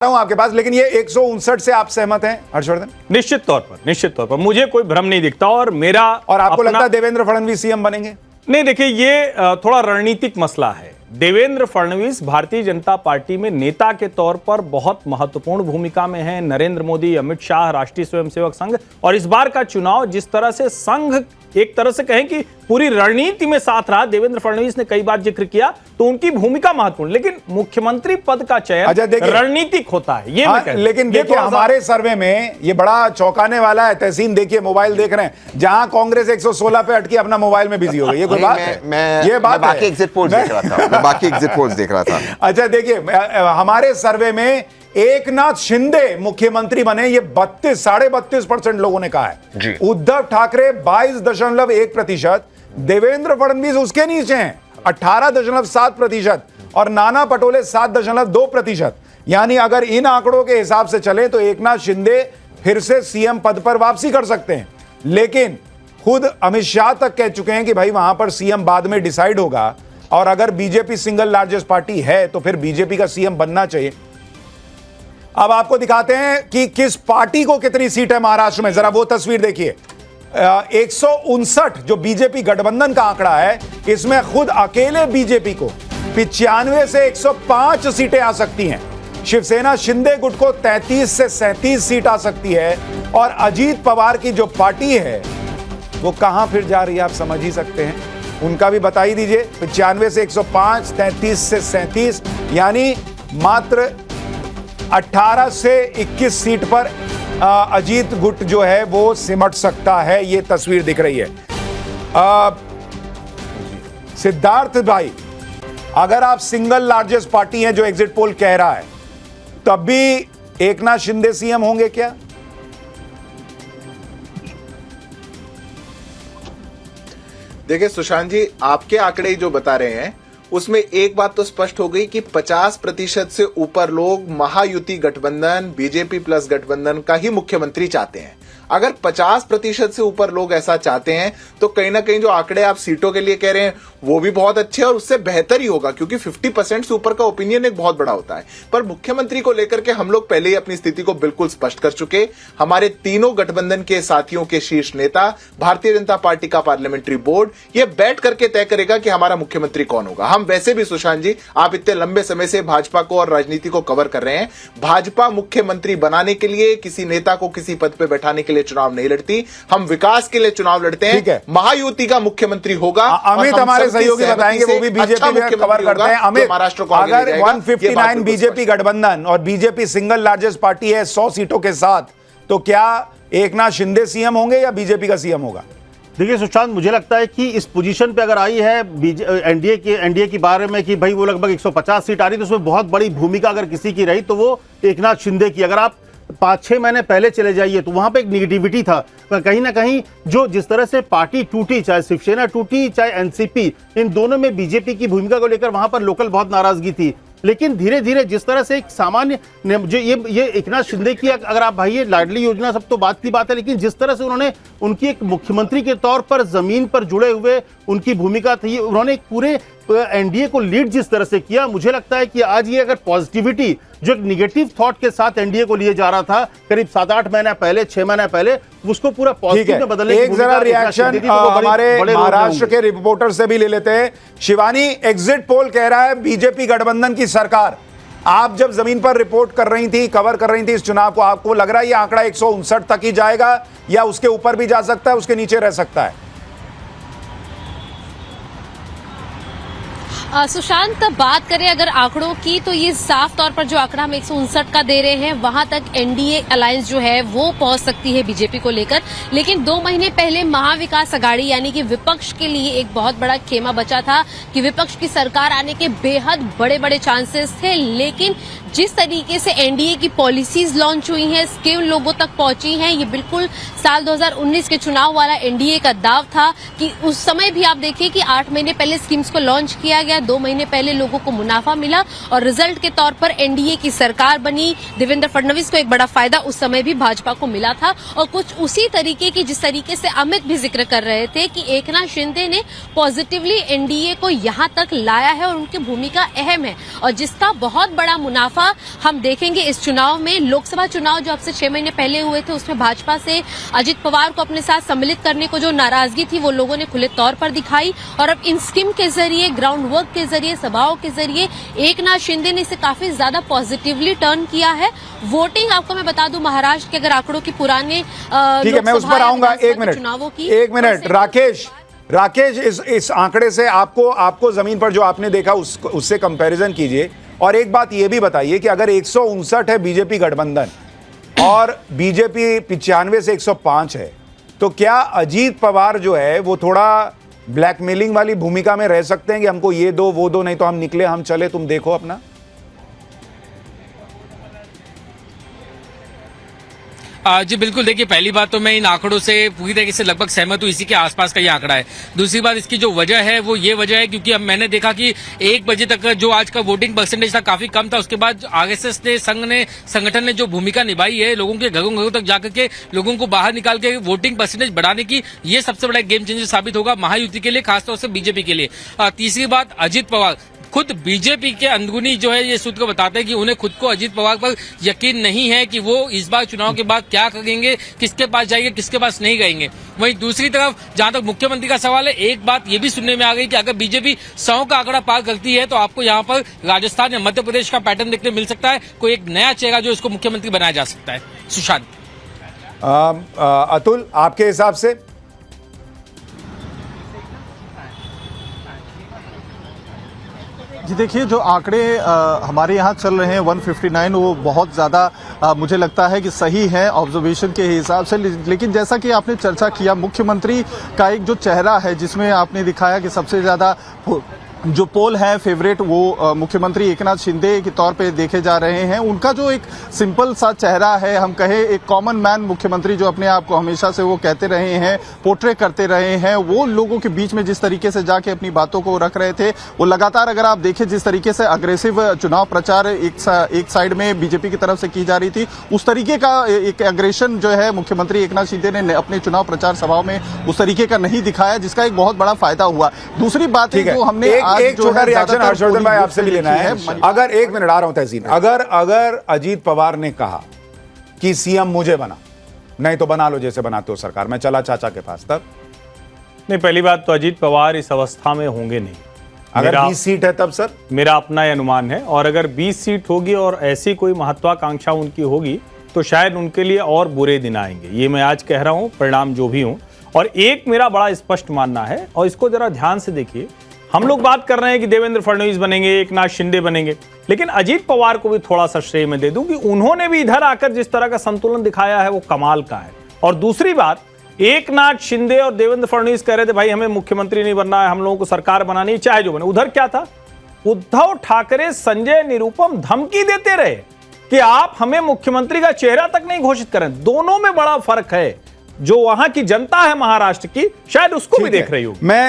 हूं आपके पास, लेकिन ये 159 से आप सहमत हैं हर्षवर्धन? निश्चित तौर पर मुझे कोई भ्रम नहीं दिखता। और मेरा और आपको लगता है देवेंद्र फडणवीस सीएम बनेंगे? नहीं, देखिए ये थोड़ा रणनीतिक मसला है। देवेंद्र फडणवीस भारतीय जनता पार्टी में नेता के तौर पर बहुत महत्वपूर्ण भूमिका में हैं। नरेंद्र मोदी, अमित शाह, राष्ट्रीय स्वयंसेवक संघ, और इस बार का चुनाव जिस तरह से संघ एक तरह से कहें कि पूरी रणनीति में साथ रहा, देवेंद्र फडणवीस ने कई बार जिक्र किया, तो उनकी भूमिका महत्वपूर्ण। लेकिन मुख्यमंत्री पद का चयन रणनीतिक होता है, ये मैं लेकिन देखिए हमारे सर्वे में ये बड़ा चौंकाने वाला है। तहसीन देखिए, मोबाइल देख रहे हैं, जहां कांग्रेस 116 पे अटकी अपना मोबाइल में बिजी हो गई। ये कोई बात है? ये बात बाकी एग्जिट पोल्स देख रहा था। अच्छा देखिए, हमारे सर्वे में एकनाथ शिंदे मुख्यमंत्री बने, ये 32.5% लोगों ने कहा है। उद्धव ठाकरे 22.1%, देवेंद्र फडणवीस उसके नीचे हैं 18.7%, और नाना पटोले 7.2%। यानी अगर इन आंकड़ों के हिसाब से चले तो एकनाथ शिंदे फिर से सीएम पद पर वापसी कर सकते हैं। लेकिन खुद अमित शाह तक कह चुके हैं कि भाई वहां पर सीएम बाद में डिसाइड होगा, और अगर बीजेपी सिंगल लार्जेस्ट पार्टी है तो फिर बीजेपी का सीएम बनना चाहिए। अब आपको दिखाते हैं कि किस पार्टी को कितनी सीट है महाराष्ट्र में, जरा वो तस्वीर देखिए। 159 जो बीजेपी गठबंधन का आंकड़ा है, इसमें खुद अकेले बीजेपी को 95 से 105 सीटें आ सकती हैं। शिवसेना शिंदे गुट को 33 से 37 सीट आ सकती है, और अजीत पवार की जो पार्टी है वो कहां फिर जा रही है आप समझ ही सकते हैं। उनका भी बता ही दीजिए। 95 से 105, 33 से 37, यानी मात्र 18 से 21 सीट पर अजीत गुट जो है वो सिमट सकता है। ये तस्वीर दिख रही है। सिद्धार्थ भाई, अगर आप सिंगल लार्जेस्ट पार्टी हैं जो एग्जिट पोल कह रहा है, तब भी एकनाथ शिंदे सीएम होंगे क्या? देखिए सुशांत जी, आपके आंकड़े जो बता रहे हैं उसमें एक बात तो स्पष्ट हो गई कि 50% से ऊपर लोग महायुति गठबंधन, बीजेपी प्लस गठबंधन का ही मुख्यमंत्री चाहते हैं। अगर 50% से ऊपर लोग ऐसा चाहते हैं तो कहीं ना कहीं जो आंकड़े आप सीटों के लिए कह रहे हैं वो भी बहुत अच्छे और उससे बेहतर ही होगा, क्योंकि 50% से ऊपर का ओपिनियन एक बहुत बड़ा होता है। पर मुख्यमंत्री को लेकर के हम लोग पहले ही अपनी स्थिति को बिल्कुल स्पष्ट कर चुके। हमारे तीनों गठबंधन के साथियों के शीर्ष नेता, भारतीय जनता पार्टी का पार्लियामेंट्री बोर्ड, ये बैठ करके तय करेगा कि हमारा मुख्यमंत्री कौन होगा। हम वैसे भी सुशांत जी, आप इतने लंबे समय से भाजपा को और राजनीति को कवर कर रहे हैं। भाजपा मुख्यमंत्री बनाने के लिए किसी नेता को किसी पद पर बैठाने के लिए चुनाव नहीं लड़ती, हम विकास के लिए चुनाव लड़ते हैं। महायुति का मुख्यमंत्री होगा। अमित हमारे सहयोगी बताएंगे, वो भी बीजेपी में कवर करते हैं। अमित, अगर 159 बीजेपी गठबंधन और बीजेपी सिंगल लार्जेस्ट पार्टी है 100 सीटों के साथ, तो क्या एकनाथ शिंदे सीएम होंगे या बीजेपी का सीएम होगा? देखिए सुशांत, मुझे लगता है कि इस पोजीशन पे अगर आई है एनडीए के बारे में कि भाई वो लगभग 150 सीट आ रही, तो उसमें बहुत बड़ी भूमिका अगर किसी की रही तो वो एकनाथ शिंदे की। अगर आप 5-6 महीने पहले चले जाइए तो वहां पे एक निगेटिविटी था, कहीं ना कहीं जो जिस तरह से पार्टी टूटी, चाहे शिवसेना टूटी चाहे एनसीपी, इन दोनों में बीजेपी की भूमिका को लेकर वहां पर लोकल बहुत नाराजगी थी। लेकिन धीरे धीरे जिस तरह से एक सामान्य जो ये एकनाथ शिंदे की, अगर आप भाई ये लाडली योजना सब तो बात की बात है, लेकिन जिस तरह से उन्होंने उनकी एक मुख्यमंत्री के तौर पर जमीन पर जुड़े हुए उनकी भूमिका थी, उन्होंने एक पूरे एनडीए को लीड जिस तरह से किया, मुझे लगता है कि आज ये अगर पॉजिटिविटी जो एक निगेटिव थॉट के साथ एनडीए को लिए जा रहा था करीब 7-8 महीने पहले, 6 महीने पहले, उसको पूरा पॉजिटिव में बदलने की एक जरा रिएक्शन हमारे महाराष्ट्र के रिपोर्टर से भी ले लेते हैं। शिवानी, एग्जिट पोल कह रहा है बीजेपी गठबंधन की सरकार। आप जब जमीन पर रिपोर्ट कर रही थी, कवर कर रही थी इस चुनाव को, आपको लग रहा है ये आंकड़ा 159 तक ही जाएगा या उसके ऊपर भी जा सकता है, उसके नीचे रह सकता है? सुशांत, बात करें अगर आंकड़ों की तो ये साफ तौर पर जो आंकड़ा हम 159 का दे रहे हैं वहां तक एनडीए अलायंस जो है वो पहुंच सकती है बीजेपी को लेकर। लेकिन 2 महीने पहले महाविकास अघाड़ी यानी कि विपक्ष के लिए एक बहुत बड़ा खेमा बचा था कि विपक्ष की सरकार आने के बेहद बड़े बड़े चांसेस थे। लेकिन जिस तरीके से एनडीए की पॉलिसीज लॉन्च हुई हैं, स्कीम लोगों तक पहुंची हैं, ये बिल्कुल साल 2019 के चुनाव वाला एनडीए का दाव था कि उस समय भी आप देखिए कि 8 महीने पहले स्कीम्स को लॉन्च किया गया, गया। 2 महीने पहले लोगों को मुनाफा मिला और रिजल्ट के तौर पर एनडीए की सरकार बनी। देवेंद्र फडणवीस को एक बड़ा फायदा उस समय भी भाजपा को मिला था और कुछ उसी तरीके की जिस तरीके से अमित भी जिक्र कर रहे थे कि एकनाथ शिंदे ने पॉजिटिवली एनडीए को यहां तक लाया है और उनकी भूमिका अहम है और जिसका बहुत बड़ा मुनाफा हम देखेंगे इस चुनाव में। लोकसभा चुनाव जो अब से 6 महीने पहले हुए थे उसमें भाजपा से अजित पवार को अपने साथ सम्मिलित करने को जो नाराजगी थी वो लोगों ने खुले तौर पर दिखाई और अब इन स्कीम के जरिए, ग्राउंड वर्क के जरिए, सभाओं के जरिए एकनाथ शिंदे ने इसे काफी ज्यादा पॉजिटिवली टर्न किया है। वोटिंग आपको मैं बता दूं महाराष्ट्र के अगर आंकड़ों की पुराने ठीक है, मैं उस पर आऊंगा। एक मिनट राकेश इस आंकड़े से आपको जमीन पर जो आपने देखा उससे कंपैरिजन कीजिए और एक बात ये भी बताइए कि अगर 159 है बीजेपी गठबंधन और बीजेपी 95 से 105 है तो क्या अजीत पवार जो है वो थोड़ा ब्लैकमेलिंग वाली भूमिका में रह सकते हैं कि हमको ये दो वो दो, नहीं तो हम निकले हम चले, तुम देखो अपना? जी बिल्कुल, देखिए पहली बात तो मैं इन आंकड़ों से पूरी तरीके से लगभग सहमत हूँ। इसी के आसपास का ये आंकड़ा है। दूसरी बात इसकी जो वजह है वो ये वजह है क्योंकि अब मैंने देखा कि 1 बजे तक जो आज का वोटिंग परसेंटेज था काफी कम था। उसके बाद आरएसएस ने संगठन ने जो भूमिका निभाई है लोगों के घरों घरों तक जाकर के लोगों को बाहर निकाल के वोटिंग परसेंटेज बढ़ाने की, ये सबसे बड़ा गेम चेंजर साबित होगा महायुति के लिए, खासतौर से बीजेपी के लिए। तीसरी बात, अजित पवार खुद बीजेपी के अंदरूनी जो है ये सूत्र बताते हैं कि उन्हें खुद को अजित पवार पर यकीन नहीं है कि वो इस बार चुनाव के बाद क्या करेंगे, किसके पास जाएंगे, किसके पास नहीं जाएंगे। वहीं दूसरी तरफ जहां तक मुख्यमंत्री का सवाल है, एक बात ये भी सुनने में आ गई कि अगर बीजेपी 100 का आंकड़ा पार करती है तो आपको यहाँ पर राजस्थान या मध्य प्रदेश का पैटर्न देखने मिल सकता है। कोई एक नया चेहरा जो इसको मुख्यमंत्री बनाया जा सकता है। सुशांत, अतुल आपके हिसाब से? जी देखिए, जो आंकड़े हमारे यहाँ चल रहे हैं 159 वो बहुत ज़्यादा मुझे लगता है कि सही है ऑब्जर्वेशन के हिसाब से। लेकिन जैसा कि आपने चर्चा किया, मुख्यमंत्री का एक जो चेहरा है जिसमें आपने दिखाया कि सबसे ज़्यादा जो पोल है फेवरेट वो मुख्यमंत्री एकनाथ शिंदे के तौर पे देखे जा रहे हैं। उनका जो एक सिंपल सा चेहरा है, हम कहे एक कॉमन मैन मुख्यमंत्री जो अपने आप को हमेशा से वो कहते रहे हैं, पोर्ट्रे करते रहे हैं, वो लोगों के बीच में जिस तरीके से जाके अपनी बातों को रख रहे थे, वो लगातार अगर आप देखें जिस तरीके से अग्रेसिव चुनाव प्रचार एक साइड में बीजेपी की तरफ से की जा रही थी, उस तरीके का एक अग्रेशन जो है मुख्यमंत्री एकनाथ शिंदे ने अपने चुनाव प्रचार सभाओं में उस तरीके का नहीं दिखाया, जिसका एक बहुत बड़ा फायदा हुआ। दूसरी बात है जो हमने एक छोटा रिएक्शन हर्षवर्धन भाई आपसे भी लेना है। अगर 1 मिनट आ रहा हूं तहसीन, अगर अजीत पवार ने कहा कि सीएम मुझे बना, नहीं तो बना लो जैसे बनाते हो सरकार, मैं चला चाचा के पास, तब नहीं, पहली बात तो अजीत पवार इस अवस्था में होंगे नहीं। अगर 20 सीट है तब सर? मेरा अपना यह अनुमान है, और अगर 20 सीट होगी और ऐसी कोई महत्वाकांक्षा उनकी होगी तो शायद उनके लिए और बुरे दिन आएंगे। ये मैं आज कह रहा हूं, परिणाम जो भी हो। और एक मेरा बड़ा स्पष्ट मानना है, और इसको जरा ध्यान से देखिए, हम लोग बात कर रहे हैं कि देवेंद्र फडणवीस बनेंगे, एकनाथ शिंदे बनेंगे, लेकिन अजीत पवार को भी थोड़ा सा श्रेय मैं दे दूं कि उन्होंने भी इधर आकर जिस तरह का संतुलन दिखाया है वो कमाल का है। और दूसरी बात, एकनाथ शिंदे और देवेंद्र फडणवीस कह रहे थे भाई हमें मुख्यमंत्री नहीं बनना है, हम लोगों को सरकार बनानी है, चाहे जो बने। उधर क्या था, उद्धव ठाकरे, संजय निरुपम धमकी देते रहे कि आप हमें मुख्यमंत्री का चेहरा तक नहीं घोषित करें। दोनों में बड़ा फर्क है। जो वहां की जनता है महाराष्ट्र की, शायद उसको भी देख रही होगी। मैं